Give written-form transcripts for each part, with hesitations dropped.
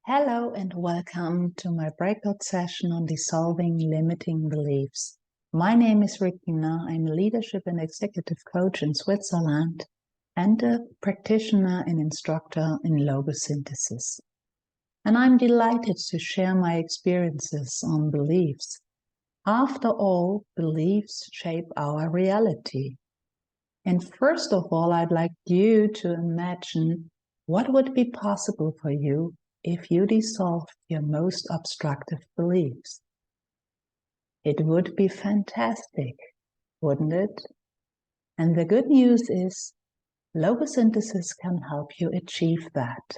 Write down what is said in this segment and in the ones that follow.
Hello and welcome to my breakout session on dissolving limiting beliefs. My name is Regina. I'm a leadership and executive coach in Switzerland and a practitioner and instructor in Logosynthesis. And I'm delighted to share my experiences on beliefs. After all, beliefs shape our reality. And first of all, I'd like you to imagine what would be possible for you if you dissolved your most obstructive beliefs. It would be fantastic, wouldn't it? And the good news is, Logosynthesis can help you achieve that.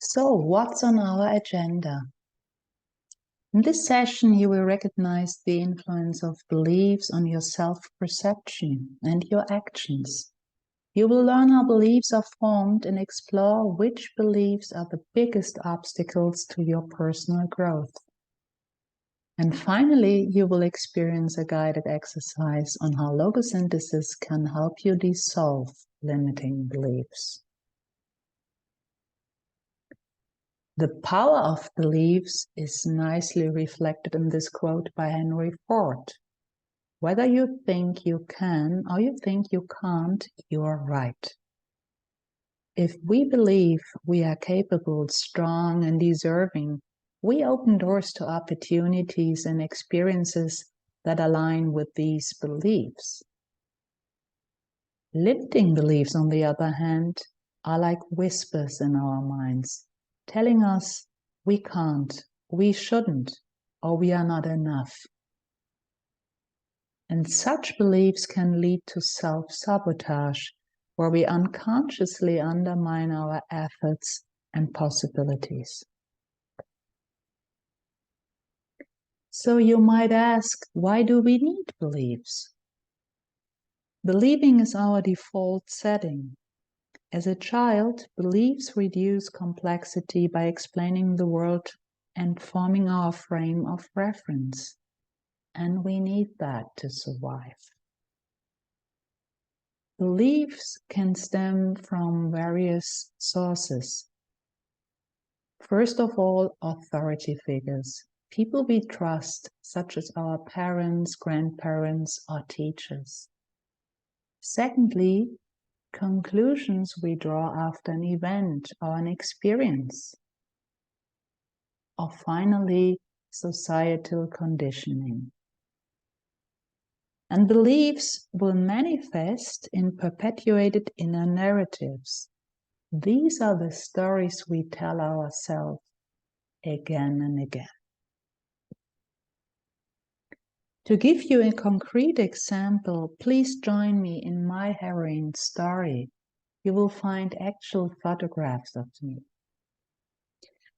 So, what's on our agenda? In this session, you will recognize the influence of beliefs on your self-perception and your actions. You will learn how beliefs are formed and explore which beliefs are the biggest obstacles to your personal growth. And finally, you will experience a guided exercise on how logosynthesis can help you dissolve limiting beliefs. The power of beliefs is nicely reflected in this quote by Henry Ford. Whether you think you can or you think you can't, you're right. If we believe we are capable, strong, and deserving, we open doors to opportunities and experiences that align with these beliefs. Limiting beliefs, on the other hand, are like whispers in our minds, telling us we can't, we shouldn't, or we are not enough. And such beliefs can lead to self-sabotage, where we unconsciously undermine our efforts and possibilities. So you might ask, why do we need beliefs? Believing is our default setting. As a child, beliefs reduce complexity by explaining the world and forming our frame of reference. And we need that to survive. Beliefs can stem from various sources. First of all, authority figures, people we trust, such as our parents, grandparents, or teachers. Secondly, conclusions we draw after an event or an experience. Or finally, societal conditioning. And beliefs will manifest in perpetuated inner narratives. These are the stories we tell ourselves again and again. To give you a concrete example, please join me in my heroine's story. You will find actual photographs of me.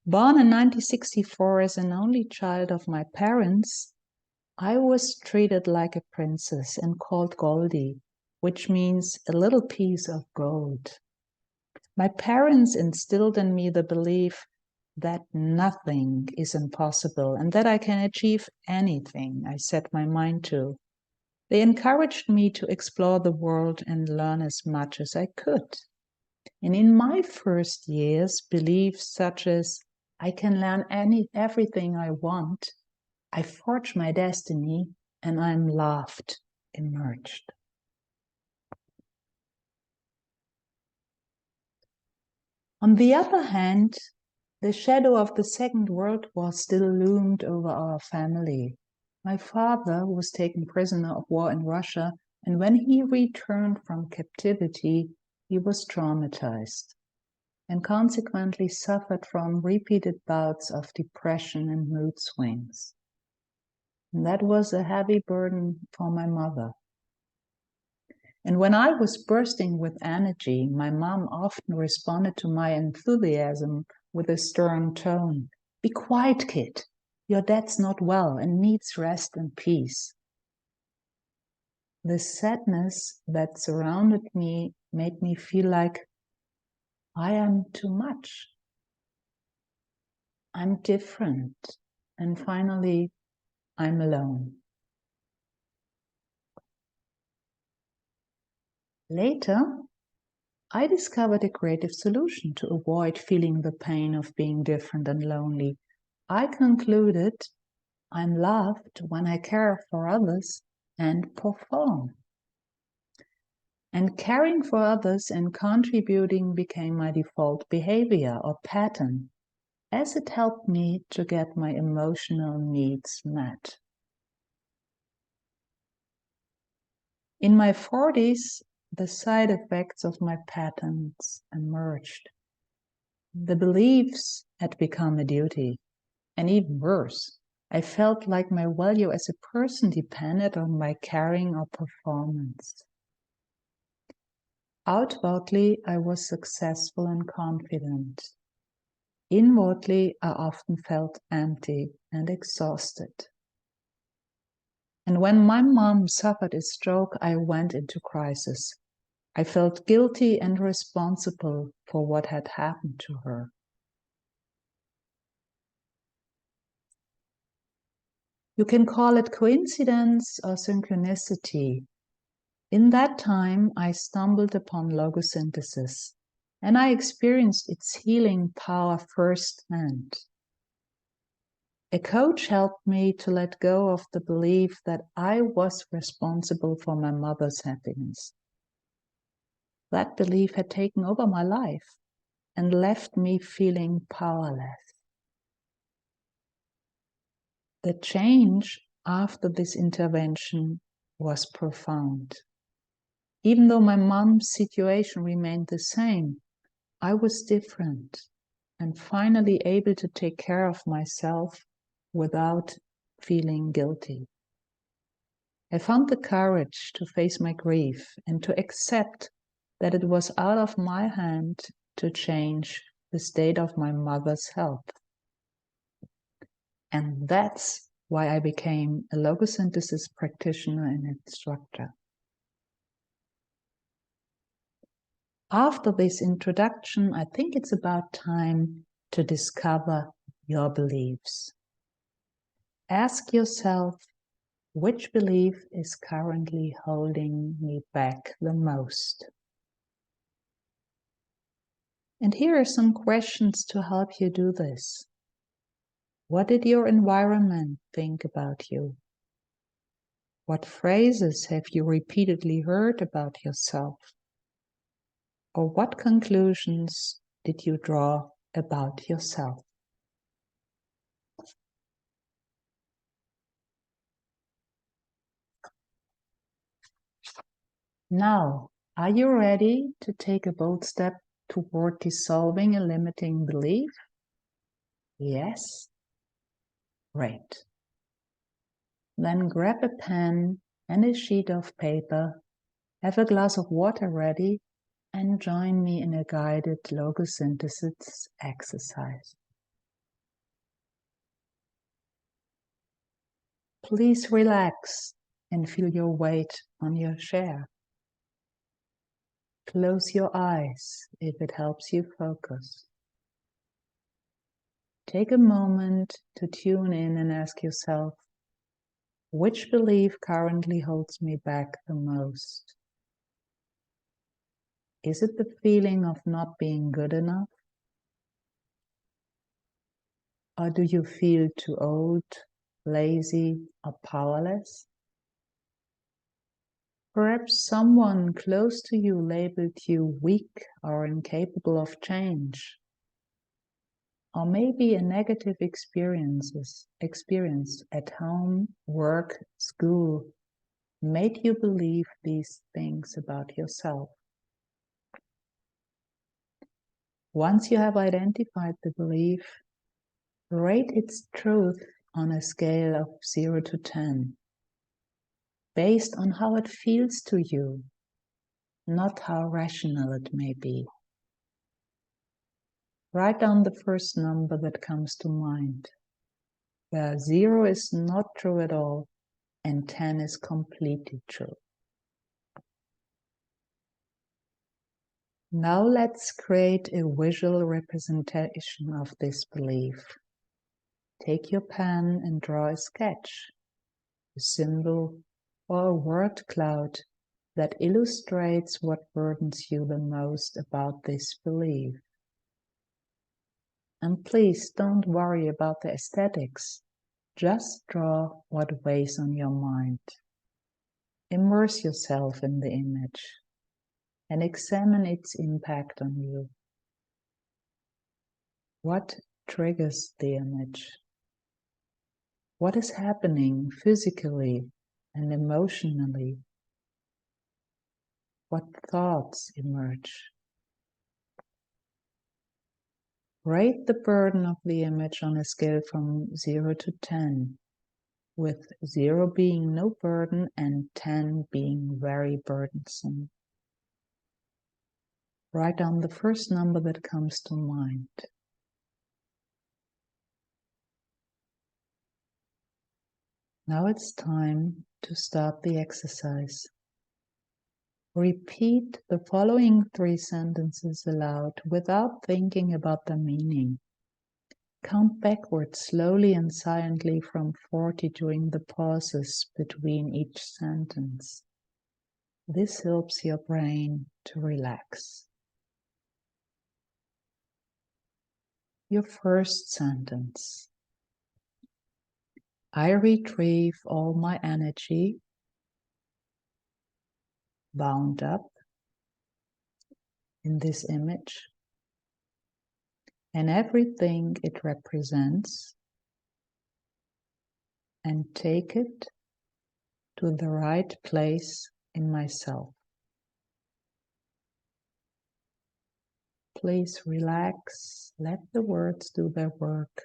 Born in 1964 as an only child of my parents, I was treated like a princess and called Goldie, which means a little piece of gold. My parents instilled in me the belief that nothing is impossible and that I can achieve anything I set my mind to. They encouraged me to explore the world and learn as much as I could. And in my first years, beliefs such as I can learn everything I want, I forge my destiny, and I'm loved, emerged. On the other hand, the shadow of the Second World War still loomed over our family. My father was taken prisoner of war in Russia, and when he returned from captivity, he was traumatized and consequently suffered from repeated bouts of depression and mood swings. And that was a heavy burden for my mother. And when I was bursting with energy, my mom often responded to my enthusiasm with a stern tone. Be quiet, kid. Your dad's not well and needs rest and peace. The sadness that surrounded me made me feel like I am too much. I'm different. And finally, I'm alone. Later, I discovered a creative solution to avoid feeling the pain of being different and lonely. I concluded I'm loved when I care for others and perform. And caring for others and contributing became my default behavior or pattern, as it helped me to get my emotional needs met. In my 40s, the side effects of my patterns emerged. The beliefs had become a duty, and even worse, I felt like my value as a person depended on my caring or performance. Outwardly, I was successful and confident. Inwardly, I often felt empty and exhausted. And when my mom suffered a stroke, I went into crisis. I felt guilty and responsible for what had happened to her. You can call it coincidence or synchronicity. In that time, I stumbled upon Logosynthesis, and I experienced its healing power firsthand. A coach helped me to let go of the belief that I was responsible for my mother's happiness. That belief had taken over my life and left me feeling powerless. The change after this intervention was profound. Even though my mom's situation remained the same, I was different and finally able to take care of myself without feeling guilty. I found the courage to face my grief and to accept that it was out of my hand to change the state of my mother's health. And that's why I became a Logosynthesis practitioner and instructor. After this introduction, I think it's about time to discover your beliefs. Ask yourself, which belief is currently holding me back the most? And here are some questions to help you do this. What did your environment think about you? What phrases have you repeatedly heard about yourself? Or what conclusions did you draw about yourself? Now, are you ready to take a bold step toward dissolving a limiting belief? Yes? Great. Then grab a pen and a sheet of paper, have a glass of water ready, and join me in a guided Logosynthesis exercise. Please relax and feel your weight on your chair. Close your eyes if it helps you focus. Take a moment to tune in and ask yourself, which belief currently holds me back the most? Is it the feeling of not being good enough? Or do you feel too old, lazy, or powerless? Perhaps someone close to you labeled you weak or incapable of change. Or maybe a negative experience at home, work, school made you believe these things about yourself. Once you have identified the belief, rate its truth on a scale of 0 to 10, based on how it feels to you, not how rational it may be. Write down the first number that comes to mind, where 0 is not true at all and 10 is completely true. Now let's create a visual representation of this belief. Take your pen and draw a sketch, a symbol or a word cloud that illustrates what burdens you the most about this belief. And please don't worry about the aesthetics. Just draw what weighs on your mind. Immerse yourself in the image and examine its impact on you. What triggers the image? What is happening physically and emotionally? What thoughts emerge? Rate the burden of the image on a scale from 0 to 10, with 0 being no burden and 10 being very burdensome. Write down the first number that comes to mind. Now it's time to start the exercise. Repeat the following 3 sentences aloud without thinking about the meaning. Count backwards slowly and silently from 40 during the pauses between each sentence. This helps your brain to relax. Your first sentence. I retrieve all my energy bound up in this image and everything it represents, and take it to the right place in myself. Please relax, let the words do their work.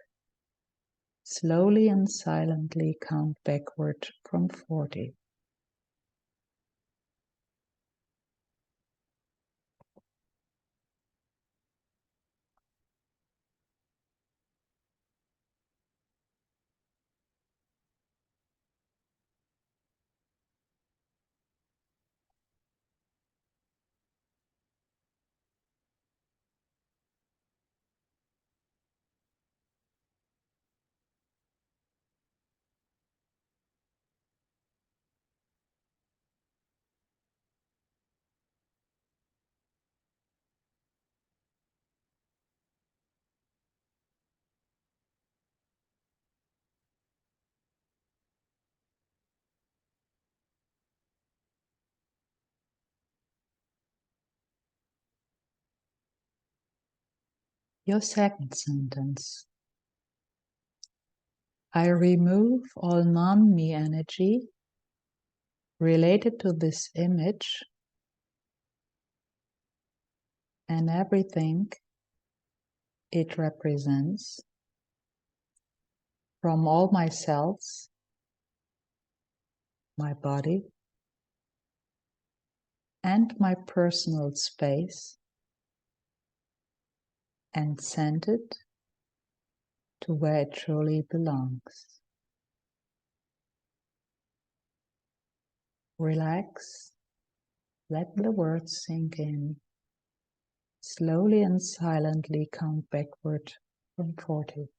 Slowly and silently count backward from 40. Your second sentence. I remove all non-me energy related to this image and everything it represents from all my cells, my body, and my personal space, and send it to where it truly belongs. Relax, let the words sink in. Slowly and silently count backward from 40.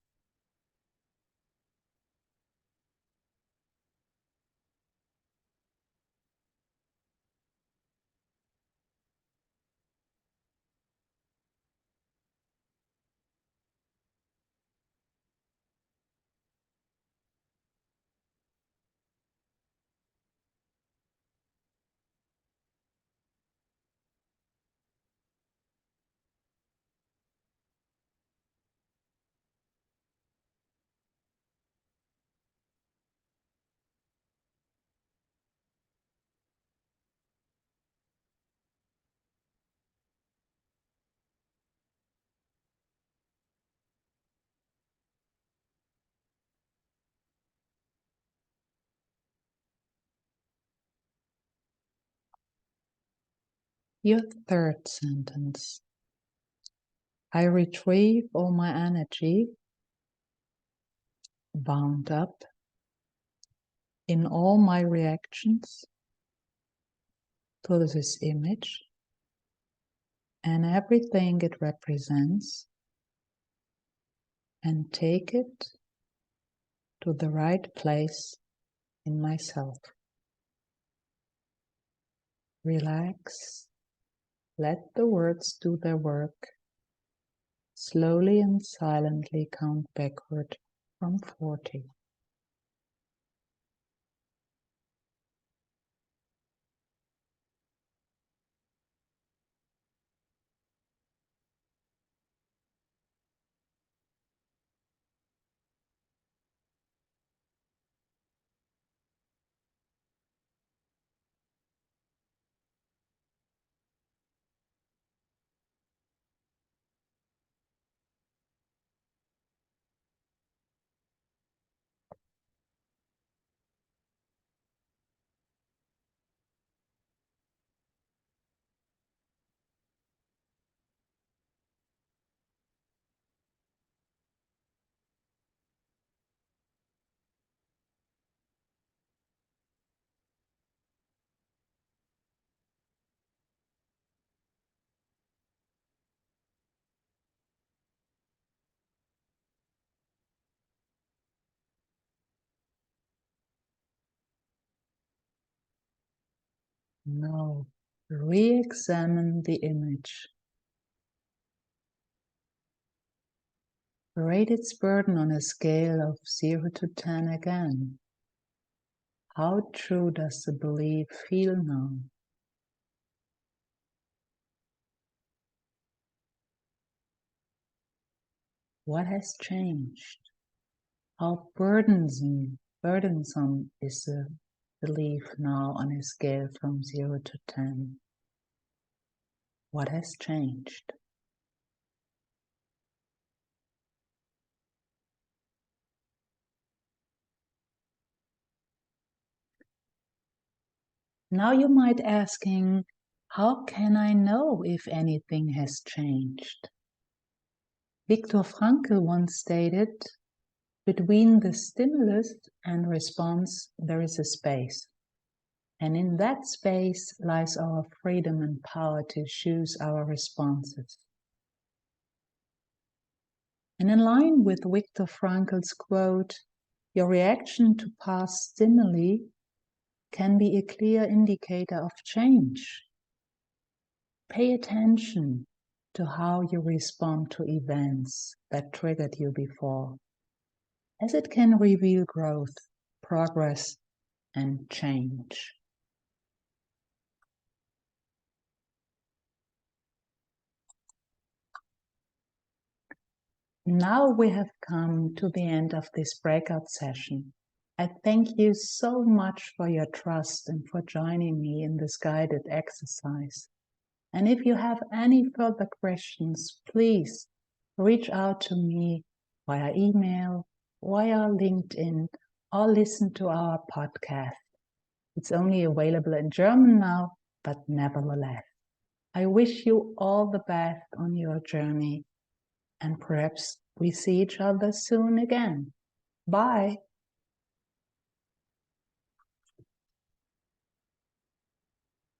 Your third sentence. I retrieve all my energy bound up in all my reactions to this image and everything it represents, and take it to the right place in myself. Relax. Let the words do their work. Slowly and silently count backward from 40. Now, re-examine the image. Rate its burden on a scale of 0 to 10 again. How true does the belief feel now? What has changed? How burdensome is the belief now on a scale from 0 to 10? What has changed? Now you might be asking, how can I know if anything has changed? Viktor Frankl once stated, between the stimulus and response there is a space. And in that space lies our freedom and power to choose our responses. And in line with Viktor Frankl's quote, your reaction to past stimuli can be a clear indicator of change. Pay attention to how you respond to events that triggered you before, as it can reveal growth, progress, and change. Now we have come to the end of this breakout session. I thank you so much for your trust and for joining me in this guided exercise. And if you have any further questions, please reach out to me via email, via LinkedIn, or listen to our podcast. It's only available in German now, but nevertheless. I wish you all the best on your journey, and perhaps we see each other soon again. Bye.